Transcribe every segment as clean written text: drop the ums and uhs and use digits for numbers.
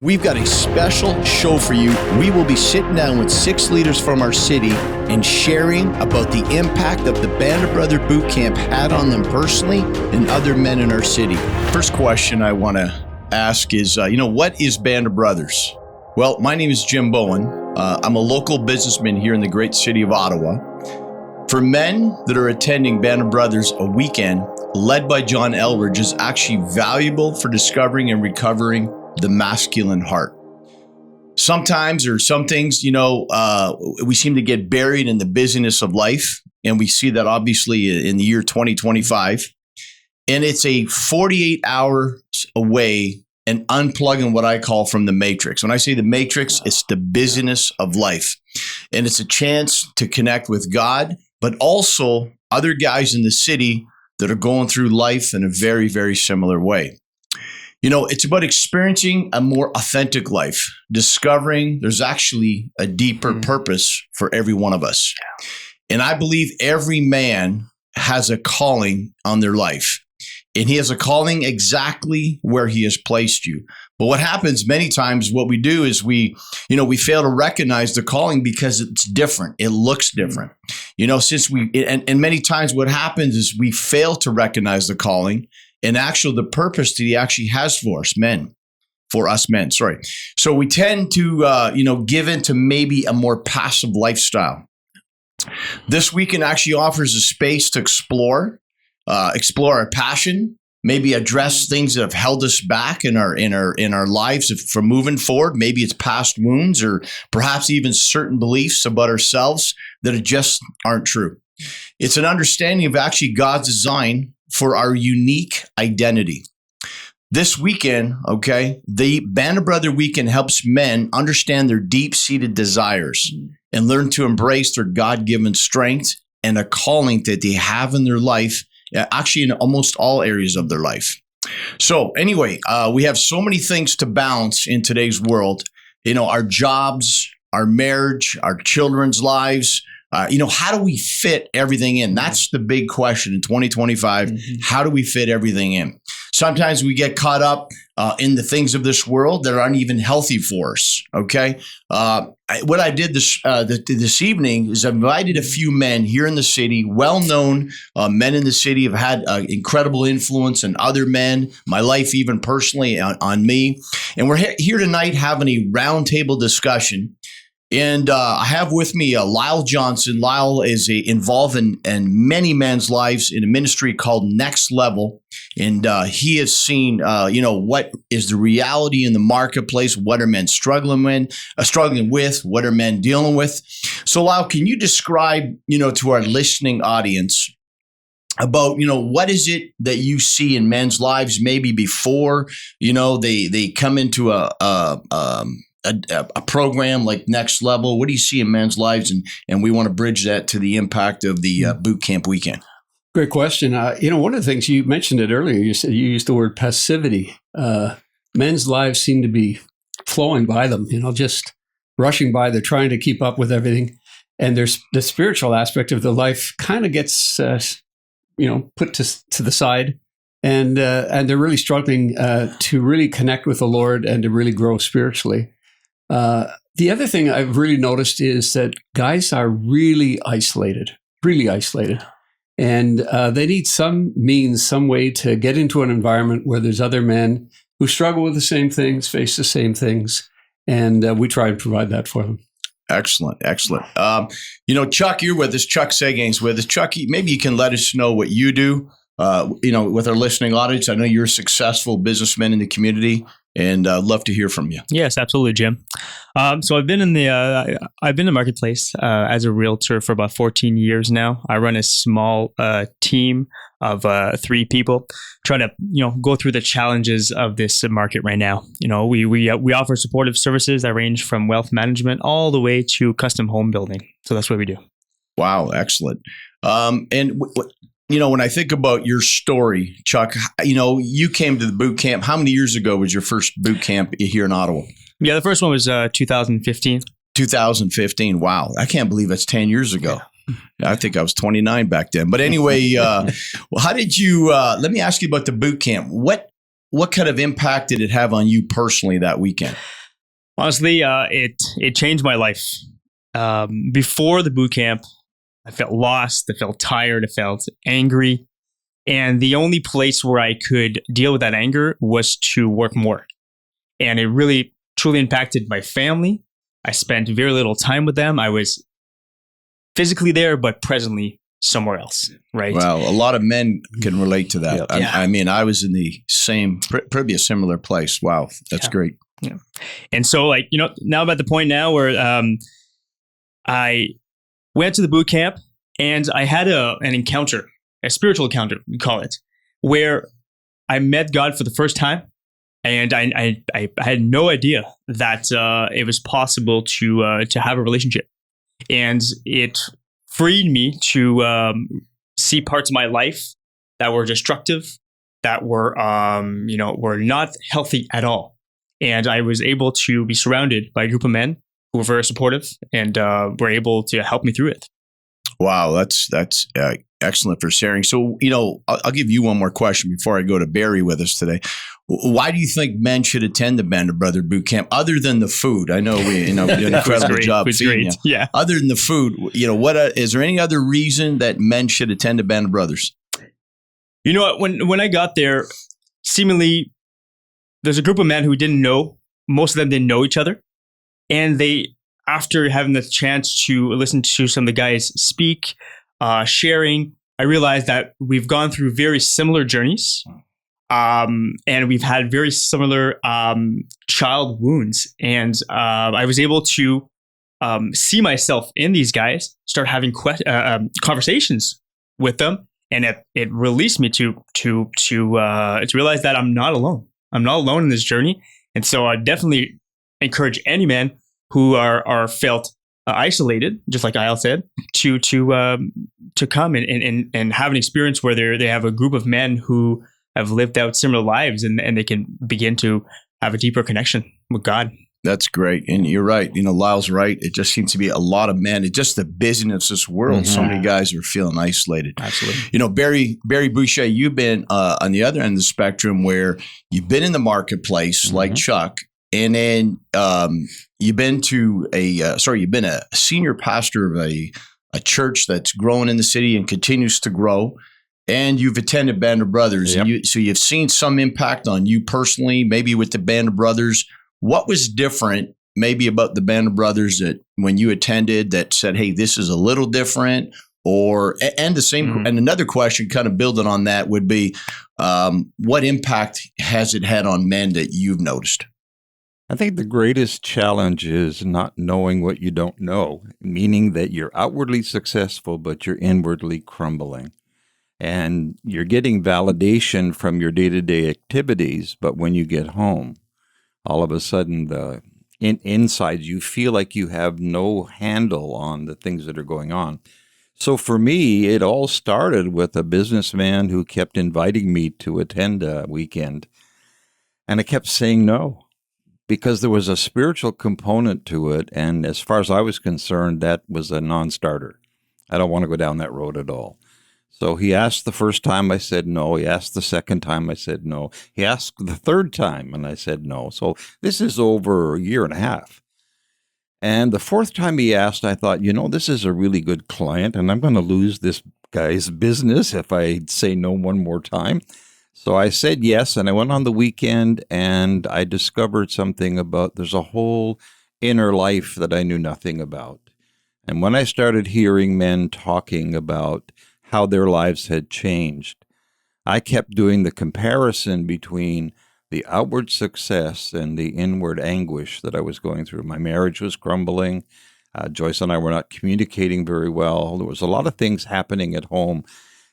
We've got a special show for you. We will be sitting down with 6 leaders from our city and sharing about the impact of the Band of Brother Boot Camp had on them personally and other men in our city. First question I want to ask is, what is Band of Brothers? Well, my name is Jim Beaulne. I'm a local businessman here in the great city of Ottawa. For men that are attending Band of Brothers a weekend, led by John Elridge, is actually valuable for discovering and recovering the masculine heart. Sometimes or some things, we seem to get buried in the busyness of life. And we see that obviously in the year 2025. And it's a 48 hours away and unplugging what I call from the matrix. When I say the matrix, it's the busyness of life. And it's a chance to connect with God, but also other guys in the city that are going through life in a very, very similar way. It's about experiencing a more authentic life, discovering there's actually a deeper purpose for every one of us. And I believe every man has a calling on their life. And he has a calling exactly where he has placed you. But what happens many times, what we do is we fail to recognize the calling because it's different. It looks different. And many times what happens is we fail to recognize the calling and actually the purpose that he actually has for us men. So we tend to, give into maybe a more passive lifestyle. This weekend actually offers a space to explore our passion, maybe address things that have held us back in our lives from moving forward. Maybe it's past wounds or perhaps even certain beliefs about ourselves that just aren't true. It's an understanding of actually God's design for our unique identity. This weekend, the Band of Brother Weekend helps men understand their deep-seated desires and learn to embrace their God-given strength and a calling that they have in their life, actually in almost all areas of their life. So anyway, we have so many things to balance in today's world. Our jobs, our marriage, our children's lives. How do we fit everything in? That's the big question in 2025. How do we fit everything in? Sometimes we get caught up in the things of this world that aren't even healthy for us. Okay. What I did this evening is I invited a few men here in the city, well-known men in the city have had incredible influence on other men, my life even personally on me. And we're here tonight having a roundtable discussion. And I have with me Lyle Johnson. Lyle is involved in many men's lives in a ministry called Next Level. And he has seen, what is the reality in the marketplace? What are men struggling with? What are men dealing with? So Lyle, can you describe, to our listening audience about, what is it that you see in men's lives maybe before, they come into a program like Next Level? What do you see in men's lives? And we want to bridge that to the impact of the boot camp weekend. Great question. One of the things you mentioned it earlier, you said you used the word passivity. Men's lives seem to be flowing by them, just rushing by. They're trying to keep up with everything. And there's the spiritual aspect of the life kind of gets, put to the side. And they're really struggling to really connect with the Lord and to really grow spiritually. The other thing I've really noticed is that guys are really isolated. And they need some way to get into an environment where there's other men who struggle with the same things, face the same things. And we try and provide that for them. Excellent. Chuck, you're with us. Chuck Seguin's with us. Chuck, maybe you can let us know what you do. With our listening audience. I know you're a successful businessman in the community, and I'd love to hear from you. Yes, absolutely, Jim. So I've been in the marketplace as a realtor for about 14 years now. I run a small team of 3 people, trying to go through the challenges of this market right now. We offer supportive services that range from wealth management all the way to custom home building. So that's what we do. Wow, excellent. When I think about your story, Chuck, you came to the boot camp. How many years ago was your first boot camp here in Ottawa? Yeah, the first one was 2015. 2015. Wow. I can't believe that's 10 years ago. I think I was 29 back then. But anyway, how did you, let me ask you about the boot camp. What what kind of impact did it have on you personally that weekend? Honestly, it changed my life. Before the boot camp, I felt lost. I felt tired. I felt angry. And the only place where I could deal with that anger was to work more. And it really, truly impacted my family. I spent very little time with them. I was physically there, but presently somewhere else, right? Well, a lot of men can relate to that. Yeah. I mean, I was in the same, probably a similar place. Wow, that's great. Yeah. And so, like, now I'm at the point now where I went to the boot camp and I had an encounter, a spiritual encounter, we call it, where I met God for the first time. And I had no idea that it was possible to have a relationship. And it freed me to see parts of my life that were destructive, that were were not healthy at all. And I was able to be surrounded by a group of men who were very supportive and were able to help me through it. Wow, that's excellent for sharing. So, I'll give you one more question before I go to Barry with us today. Why do you think men should attend the Band of Brother boot camp other than the food? I know we did an incredible job feeding you. Yeah. Other than the food, what is there any other reason that men should attend the Band of Brothers? You know what? When I got there, seemingly there's a group of men who didn't know. Most of them didn't know each other, and they, after having the chance to listen to some of the guys speak, sharing, I realized that we've gone through very similar journeys. And we've had very similar child wounds. And I was able to see myself in these guys, start having conversations with them. And it released me to realize that I'm not alone. I'm not alone in this journey. And so I definitely encourage any man who are felt isolated, just like Lyle said, to come and have an experience where they have a group of men who have lived out similar lives and they can begin to have a deeper connection with God. That's great. And you're right. Lyle's right. It just seems to be a lot of men. It's just the busyness of this world. Mm-hmm. So many guys are feeling isolated. Absolutely. Barry Boucher, you've been on the other end of the spectrum where you've been in the marketplace mm-hmm. like Chuck, and then you've been a senior pastor of a church that's growing in the city and continues to grow. And you've attended Band of Brothers. Yep. So you've seen some impact on you personally, maybe with the Band of Brothers. What was different maybe about the Band of Brothers that when you attended that said, hey, this is a little different? And the same, mm-hmm. and another question kind of building on that would be, what impact has it had on men that you've noticed? I think the greatest challenge is not knowing what you don't know, meaning that you're outwardly successful, but you're inwardly crumbling. And you're getting validation from your day-to-day activities, but when you get home, all of a sudden, inside, you feel like you have no handle on the things that are going on. So for me, it all started with a businessman who kept inviting me to attend a weekend, and I kept saying no, because there was a spiritual component to it, and as far as I was concerned, that was a non-starter. I don't want to go down that road at all. So he asked the first time, I said no. He asked the second time, I said no. He asked the third time, and I said no. So this is over a year and a half. And the fourth time he asked, I thought, this is a really good client, and I'm going to lose this guy's business if I say no one more time. So I said yes, and I went on the weekend, and I discovered something about there's a whole inner life that I knew nothing about. And when I started hearing men talking about how their lives had changed, I kept doing the comparison between the outward success and the inward anguish that I was going through. My marriage was crumbling. Joyce and I were not communicating very well. There was a lot of things happening at home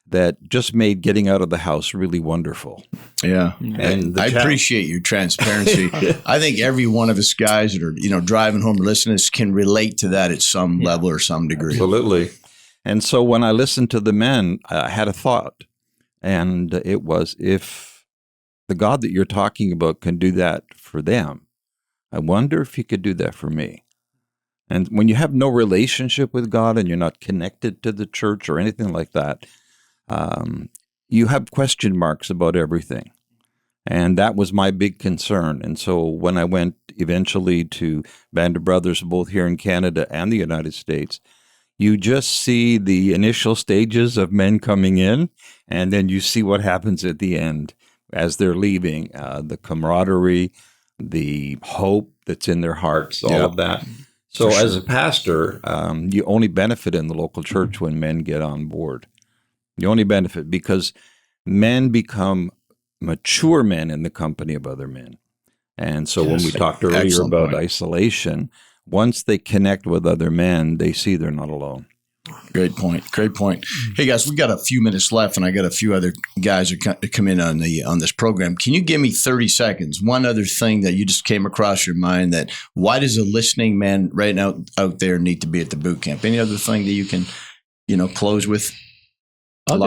that just made getting out of the house really wonderful. Yeah. And I appreciate your transparency. I think every one of us guys that are, driving home or listening to this can relate to that at some level or some degree. Absolutely. And so when I listened to the men, I had a thought, and it was, if the God that you're talking about can do that for them, I wonder if he could do that for me. And when you have no relationship with God and you're not connected to the church or anything like that, you have question marks about everything. And that was my big concern. And so when I went eventually to Band of Brothers, both here in Canada and the United States, you just see the initial stages of men coming in, and then you see what happens at the end as they're leaving, the camaraderie, the hope that's in their hearts, all of that. So as a pastor, you only benefit in the local church when men get on board. You only benefit because men become mature men in the company of other men. And so when we talked earlier about isolation, once they connect with other men, they see they're not alone. Great point. Great point. Hey guys, we got a few minutes left, and I got a few other guys who come in on this program. Can you give me 30 seconds? One other thing that you just came across your mind, that why does a listening man right now out there need to be at the boot camp? Any other thing that you can, close with? I'll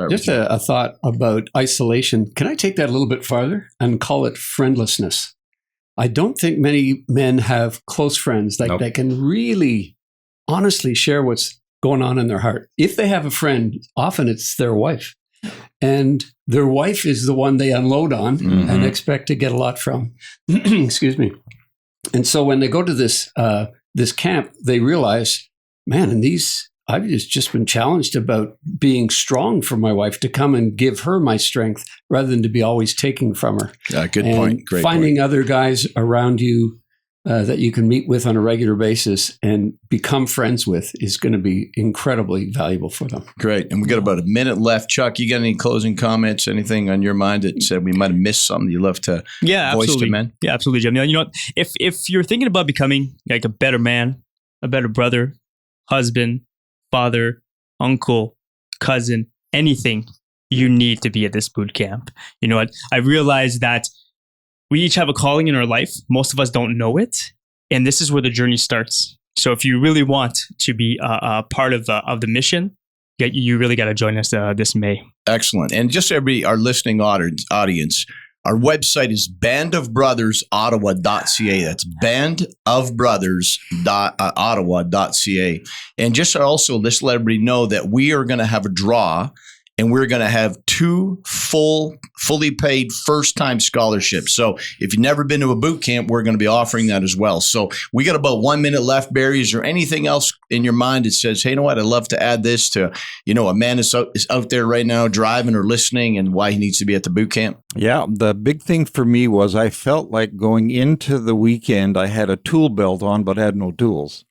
just have a thought about isolation. Can I take that a little bit farther and call it friendlessness? I don't think many men have close friends that can really honestly share what's going on in their heart. If they have a friend, often it's their wife. And their wife is the one they unload on and expect to get a lot from. Excuse me. And so when they go to this camp, they realize, man, I've just been challenged about being strong for my wife, to come and give her my strength rather than to be always taking from her. Good point. Great finding point. other guys around you that you can meet with on a regular basis and become friends with is going to be incredibly valuable for them. Great. And we got about a minute left. Chuck, you got any closing comments, anything on your mind that said we might have missed something you love to voice to men? Yeah, absolutely, Jim. You know, if you're thinking about becoming like a better man, a better brother, husband, father, uncle, cousin, anything, you need to be at this boot camp. You know what? I realized that we each have a calling in our life. Most of us don't know it. And this is where the journey starts. So if you really want to be a part of the mission, you really got to join us this May. Excellent. And just our listening audience, our website is bandofbrothersottawa.ca. That's bandofbrothersottawa.ca. And just also, let's let everybody know that we are going to have a draw, and we're going to have 2 fully paid first-time scholarships. So if you've never been to a boot camp, we're going to be offering that as well. So we got about 1 minute left, Barry. Is there anything else in your mind that says, hey, you know what, I'd love to add this to, a man is out there right now driving or listening, and why he needs to be at the boot camp? Yeah, the big thing for me was I felt like going into the weekend, I had a tool belt on, but had no tools.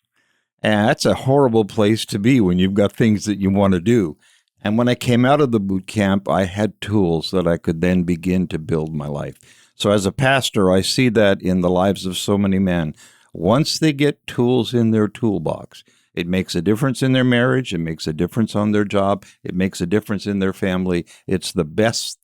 And that's a horrible place to be when you've got things that you want to do. And when I came out of the boot camp, I had tools that I could then begin to build my life. So as a pastor, I see that in the lives of so many men. Once they get tools in their toolbox, it makes a difference in their marriage. It makes a difference on their job. It makes a difference in their family. It's the best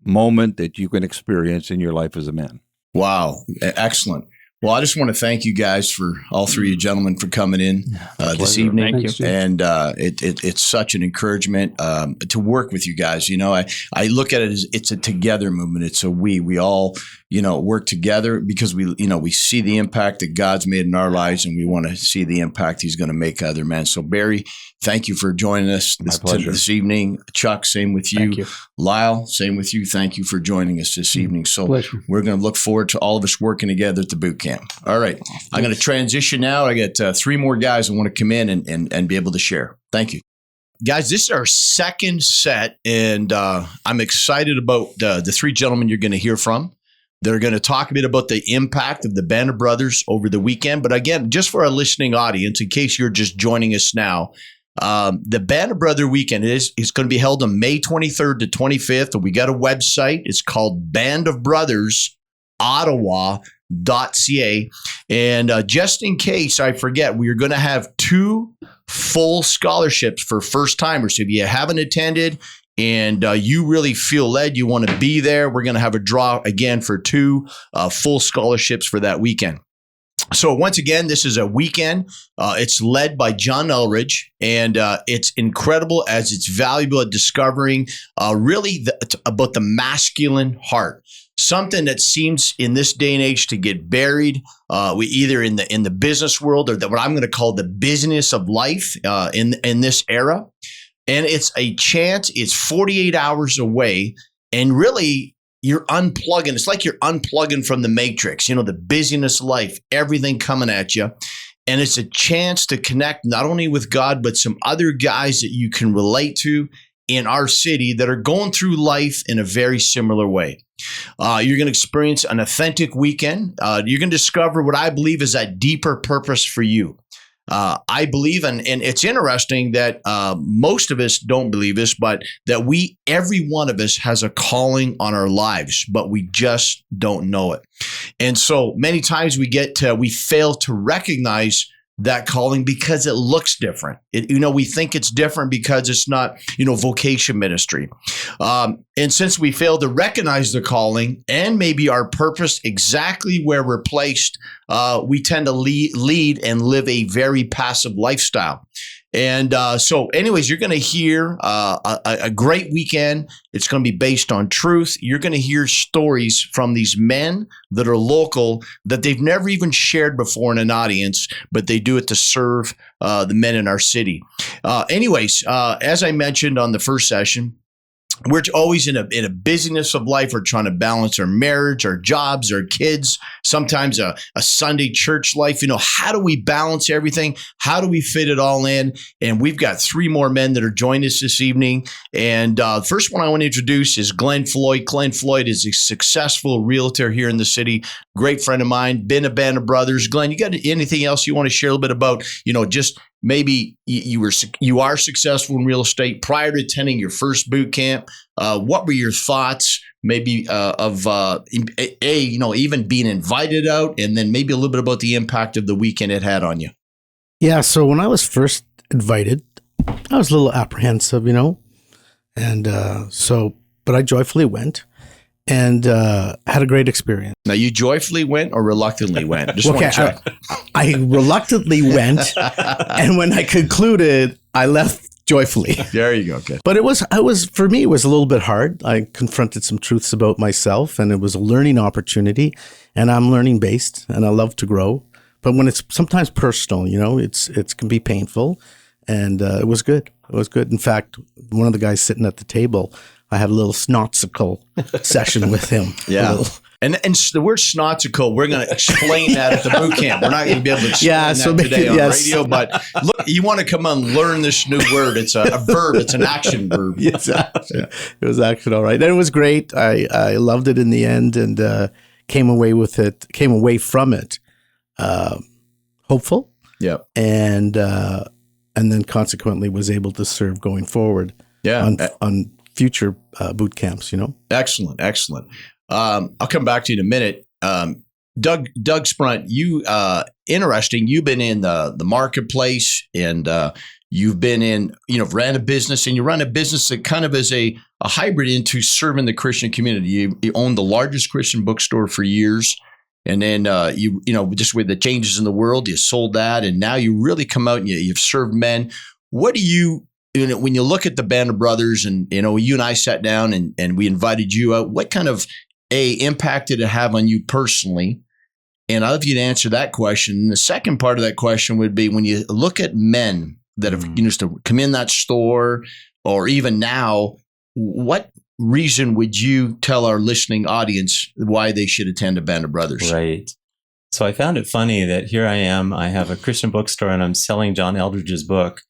moment that you can experience in your life as a man. Wow. Excellent. Well, I just want to thank you guys, for all 3 of you gentlemen, for coming in this evening. Thank you. And it's such an encouragement to work with you guys. I look at it as it's a together movement. It's a we all, work together because we see the impact that God's made in our lives, and we want to see the impact He's going to make other men. So Barry, thank you for joining us this evening. Chuck, same with you. Thank you. Lyle, same with you. Thank you for joining us this evening. So Pleasure. We're going to look forward to all of us working together at the boot camp. All right. I'm going to transition now. I got 3 more guys who want to come in and be able to share. Thank you. Guys, this is our second set, and I'm excited about the 3 gentlemen you're going to hear from. They're going to talk a bit about the impact of the Band of Brothers over the weekend. But again, just for our listening audience, in case you're just joining us now, the Band of Brother weekend is going to be held on May 23rd to 25th. And we got a website. It's called bandofbrothersottawa.ca. And just in case I forget, we are going to have 2 full scholarships for first timers. So if you haven't attended and you really feel led, you want to be there, we're going to have a draw again for 2 full scholarships for that weekend. So once again, this is a weekend. It's led by John Elridge, and it's incredible as it's valuable at discovering really about the masculine heart. Something that seems in this day and age to get buried, we either in the business world, or what I'm going to call the business of life in this era. And it's a chance. It's 48 hours away, and really you're unplugging. It's like you're unplugging from the matrix, the busyness of life, everything coming at you. And it's a chance to connect not only with God, but some other guys that you can relate to in our city that are going through life in a very similar way. You're going to experience an authentic weekend. You're going to discover what I believe is that deeper purpose for you. I believe, and it's interesting that most of us don't believe this, but that every one of us has a calling on our lives, but we just don't know it. And so many times we fail to recognize that calling because it looks different. We think it's different because it's not, vocation ministry. And since we fail to recognize the calling and maybe our purpose exactly where we're placed, we tend to lead and live a very passive lifestyle. And so anyways, you're going to hear a great weekend. It's going to be based on truth. You're going to hear stories from these men that are local that they've never even shared before in an audience, but they do it to serve the men in our city. Anyways, as I mentioned on the first session, we're always in a busyness of life. We're trying to balance our marriage, our jobs, our kids, sometimes a Sunday church life. How do we balance everything? How do we fit it all in? And we've got 3 more men that are joining us this evening. And the first one I want to introduce is Glenn Floyd. Glenn Floyd is a successful realtor here in the city. Great friend of mine, been a Band of Brothers. Glenn, you got anything else you want to share a little bit about, just maybe you are successful in real estate prior to attending your first boot camp? What were your thoughts maybe of even being invited out, and then but a little bit about the impact of the weekend it had on you? Yeah, so when I was first invited, I was a little apprehensive, and but I joyfully went and had a great experience. Now, you joyfully went or reluctantly went? Just want to check. I reluctantly went, and when I concluded, I left joyfully. There you go. Good. But for me, it was a little bit hard. I confronted some truths about myself, and it was a learning opportunity, and I'm learning based, and I love to grow. But when it's sometimes personal, it can be painful, and it was good. It was good. In fact, one of the guys sitting at the table, I had a little snotsicle session with him. Yeah. And the word snotsicle, we're going to explain that at the boot camp. We're not going to be able to explain that today on radio. But look, you want to come on and learn this new word. It's a verb. It's an action verb. Yes, it was action, all right. And it was great. I loved it in the end, and came away from it hopeful. Yeah. And then consequently was able to serve going forward. Yeah. On future boot camps, Excellent. I'll come back to you in a minute. Doug Sprunt, you interesting. You've been in the marketplace, and you've been in, ran a business, and you run a business that kind of is a hybrid into serving the Christian community. You owned the largest Christian bookstore for years, and then just with the changes in the world, you sold that, and now you really come out and you've served men. What do you? When you look at the Band of Brothers, and you and I sat down and we invited you out, what kind of impact did it have on you personally? And I'd love you to answer that question. And the second part of that question would be, when you look at men that have used to come in that store, or even now, what reason would you tell our listening audience why they should attend a Band of Brothers? Right. So I found it funny that here I am, I have a Christian bookstore, and I'm selling John Eldredge's book.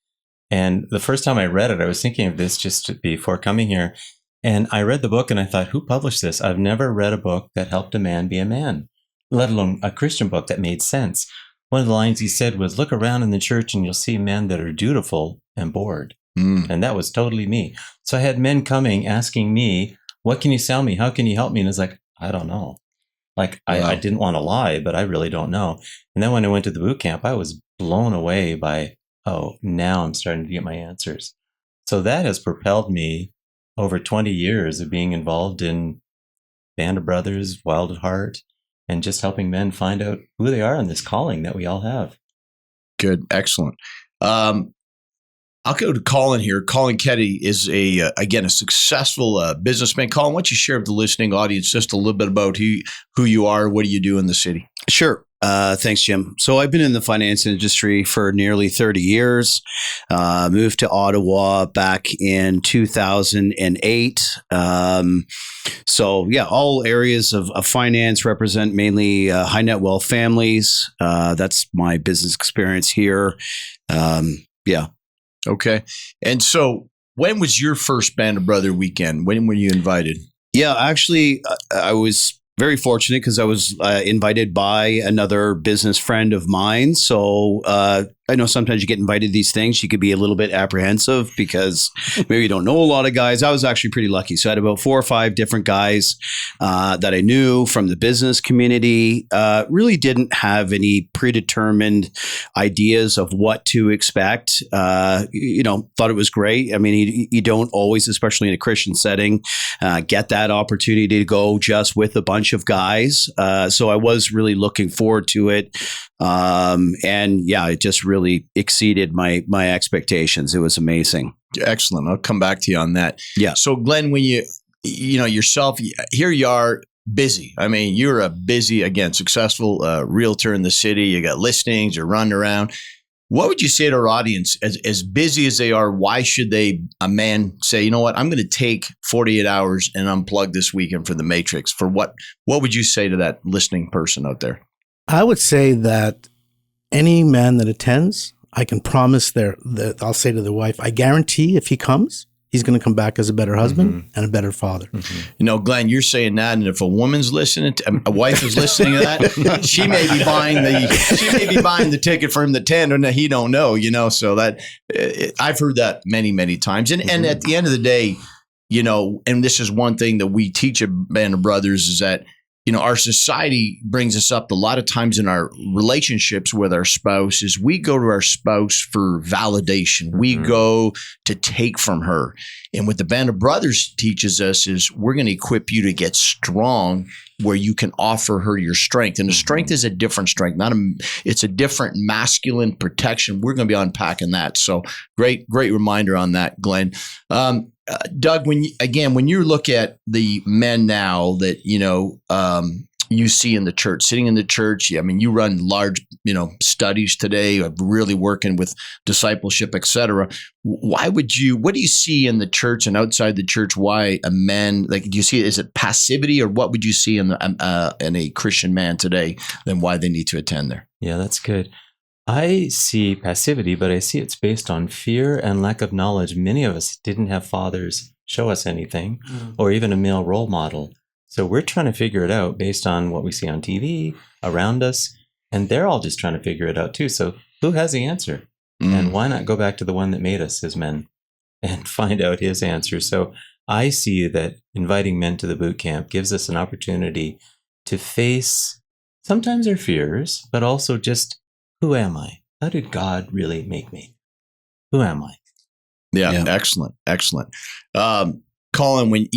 And the first time I read it, I was thinking of this just before coming here. And I read the book and I thought, who published this? I've never read a book that helped a man be a man, let alone a Christian book that made sense. One of the lines he said was, look around in the church and you'll see men that are dutiful and bored. And that was totally me. So I had men coming asking me, what can you sell me? How can you help me? And it's like, I don't know. I didn't want to lie, but I really don't know. And then when I went to the boot camp, I was blown away by, now I'm starting to get my answers. So that has propelled me over 20 years of being involved in Band of Brothers, Wild at Heart, and just helping men find out who they are in this calling that we all have. Good. Excellent. I'll go to Colin here. Colin Keddy is a successful businessman. Colin, why don't you share with the listening audience just a little bit about who you are, what do you do in the city? Sure. Thanks, Jim. So I've been in the finance industry for nearly 30 years. Moved to Ottawa back in 2008. So yeah, all areas of finance represent mainly high net wealth families. That's my business experience here. Yeah. Okay. And so when was your first Band of Brother weekend? When were you invited? Yeah, actually, I was very fortunate because I was invited by another business friend of mine. So I know sometimes you get invited to these things, you could be a little bit apprehensive because maybe you don't know a lot of guys. I was actually pretty lucky. So I had about 4 or 5 different guys that I knew from the business community. Really didn't have any predetermined ideas of what to expect. Thought it was great. I mean, you don't always, especially in a Christian setting, get that opportunity to go just with a bunch of guys. So I was really looking forward to it. And yeah, it just really exceeded my expectations. It was amazing. Excellent. I'll come back to you on that. Yeah. So Glenn, when yourself, here you are busy. I mean, you're a busy, again, successful realtor in the city. You got listings, you're running around. What would you say to our audience, as busy as they are, why should a man say, you know what, I'm going to take 48 hours and unplug this weekend for the Matrix? For what would you say to that listening person out there? I would say that any man that attends, I can promise I'll say to the wife, I guarantee if he comes, he's going to come back as a better husband and a better father. Mm-hmm. Glenn, you're saying that, and if a woman's listening, a wife is listening to that, she may be buying the ticket for him to attend, and he don't know. So that I've heard that many, many times, and at the end of the day, and this is one thing that we teach a Band of Brothers is that. Our society brings us up a lot of times in our relationships with our spouse is we go to our spouse for validation. We go to take from her. And what the Band of Brothers teaches us is we're going to equip you to get strong where you can offer her your strength. And the strength is a different strength, it's a different masculine protection. We're going to be unpacking that. So great reminder on that, Glenn. Doug, when you look at the men now that, you see in the church, sitting in the church, I mean, you run large, studies today, really working with discipleship, et cetera. What do you see in the church and outside the church? Why a man, do you see, is it passivity, or what would you see in a Christian man today, then why they need to attend there? Yeah, that's good. I see passivity, but I see it's based on fear and lack of knowledge. Many of us didn't have fathers show us anything or even a male role model. So we're trying to figure it out based on what we see on TV around us. And they're all just trying to figure it out too. So who has the answer? And why not go back to the one that made us as men and find out his answer? So I see that inviting men to the boot camp gives us an opportunity to face sometimes our fears, but also just, who am I? How did God really make me? Who am I? Yeah. Excellent. Colin, when,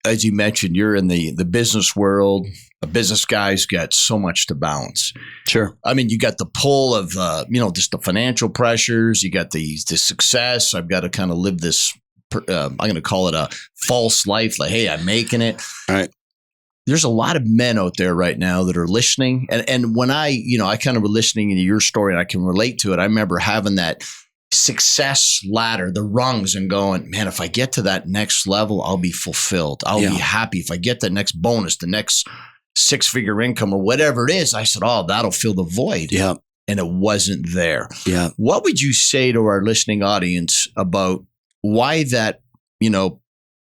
as you mentioned, you're in the business world. A business guy's got so much to balance. Sure. I mean, you got the pull of, just the financial pressures. You got the success. I've got to kind of live this, I'm going to call it a false life. Like, hey, I'm making it. All right. There's a lot of men out there right now that are listening. And when I kind of were listening to your story and I can relate to it, I remember having that success ladder, the rungs, and going, man, if I get to that next level, I'll be fulfilled. I'll be happy. If I get the next bonus, the next 6-figure income or whatever it is, I said, oh, that'll fill the void. Yeah. And it wasn't there. Yeah. What would you say to our listening audience about why that,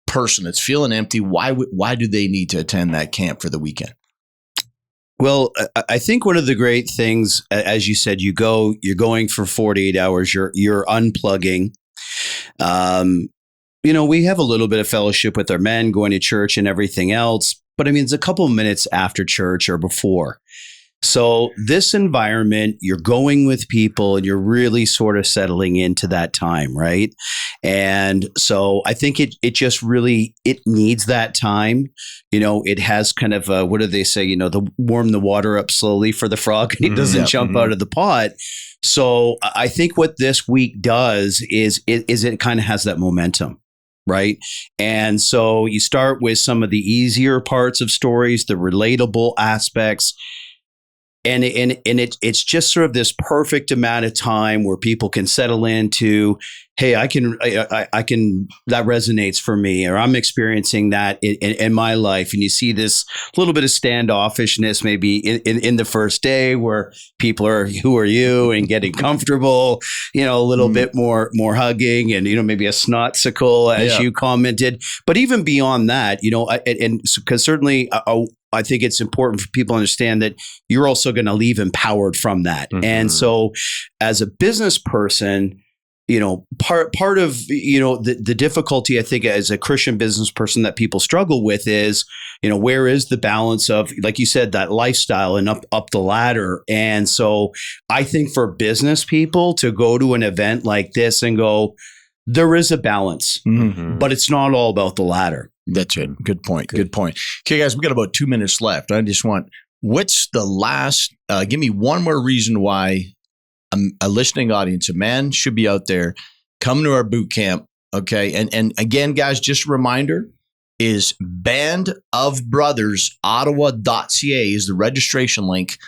person that's feeling empty, why do they need to attend that camp for the weekend? Well, I think one of the great things, as you said, you're going for 48 hours, you're unplugging. We have a little bit of fellowship with our men, going to church and everything else, but I mean, it's a couple of minutes after church or before. So this environment, you're going with people and you're really sort of settling into that time, right? And so I think it just really, it needs that time. It has kind of what do they say, the warm the water up slowly for the frog and it doesn't jump out of the pot. So I think what this week does is it kind of has that momentum. Right. And so you start with some of the easier parts of stories, the relatable aspects. And it's just sort of this perfect amount of time where people can settle into, hey, I can that resonates for me, or I'm experiencing that in my life. And you see this little bit of standoffishness maybe in the first day where people are, who are you, and getting comfortable, a little bit more hugging and, maybe a snotsicle, as you commented. But even beyond that, and because certainly I think it's important for people to understand that you're also going to leave empowered from that. Mm-hmm. And so as a business person, part of, the difficulty, I think, as a Christian business person that people struggle with is, where is the balance of, like you said, that lifestyle and up the ladder. And so I think for business people to go to an event like this and go, there is a balance, but it's not all about the ladder. That's it. Good point. Good point. Okay, guys, we got about 2 minutes left. I just want, what's the last, give me one more reason why a listening audience, a man should be out there, come to our boot camp. Okay. And again, guys, just a reminder is bandofbrothersottawa.ca is the registration link.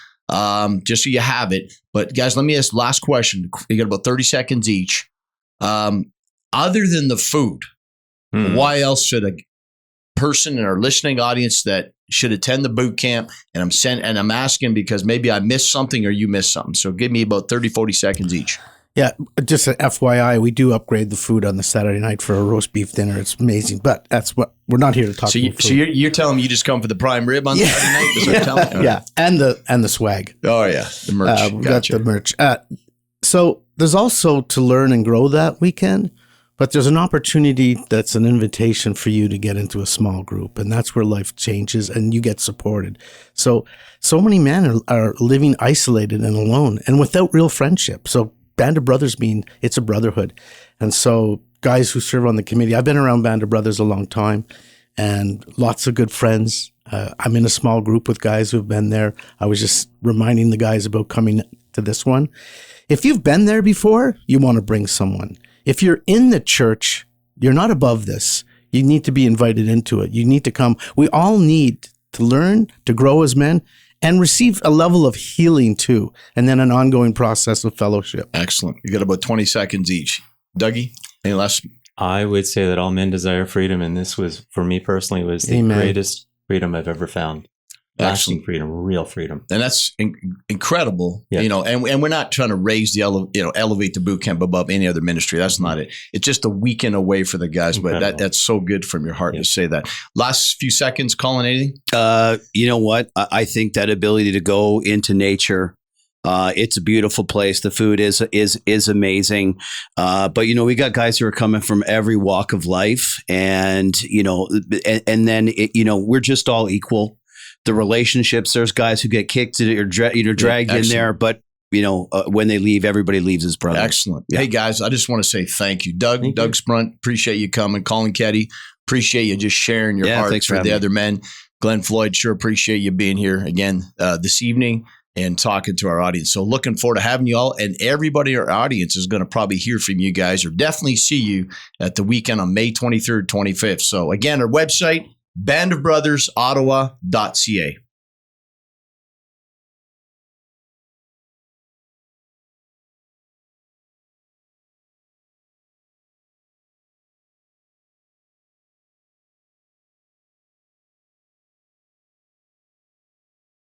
Just so you have it. But guys, let me ask the last question. You got about 30 seconds each. Other than the food, why else should a person in our listening audience that should attend the boot camp? And I'm asking because maybe I missed something or you missed something. So give me about 30, 40 seconds each. Yeah, just an FYI, we do upgrade the food on the Saturday night for a roast beef dinner. It's amazing, but that's what we're not here to talk about. So you're telling me you just come for the prime rib on Saturday night? That's what you're telling me? Yeah, and the swag. Oh yeah, the merch. We got the merch. So there's also to learn and grow that weekend. But there's an opportunity that's an invitation for you to get into a small group, and that's where life changes and you get supported. So many men are living isolated and alone and without real friendship. So Band of Brothers it's a brotherhood. And so guys who serve on the committee, I've been around Band of Brothers a long time and lots of good friends. I'm in a small group with guys who've been there. I was just reminding the guys about coming to this one. If you've been there before, you want to bring someone. If you're in the church, you're not above this. You need to be invited into it. You need to come. We all need to learn, to grow as men, and receive a level of healing too, and then an ongoing process of fellowship. Excellent. You got about 20 seconds each. Dougie, any last? I would say that all men desire freedom, and this was, for me personally, was the greatest freedom I've ever found. Lasting freedom, real freedom. And that's incredible, and we're not trying to raise elevate the boot camp above any other ministry. That's not it. It's just a weekend away for the guys, but that's so good from your heart to say that. Last few seconds, Colin, anything? You know what? I think that ability to go into nature, it's a beautiful place. The food is amazing. But we got guys who are coming from every walk of life, and then we're just all equal. The relationships, there's guys who get kicked or dragged in there, but when they leave, everybody leaves as brother. Excellent. Yeah. Hey guys, I just want to say thank you. Doug Sprunt, appreciate you coming. Colin Keddy, appreciate you just sharing your heart for the other men. Glenn Floyd, sure appreciate you being here again this evening and talking to our audience. So looking forward to having you all, and everybody in our audience is going to probably hear from you guys or definitely see you at the weekend on May 23rd, 25th. So again, our website, bandofbrothersottawa.ca.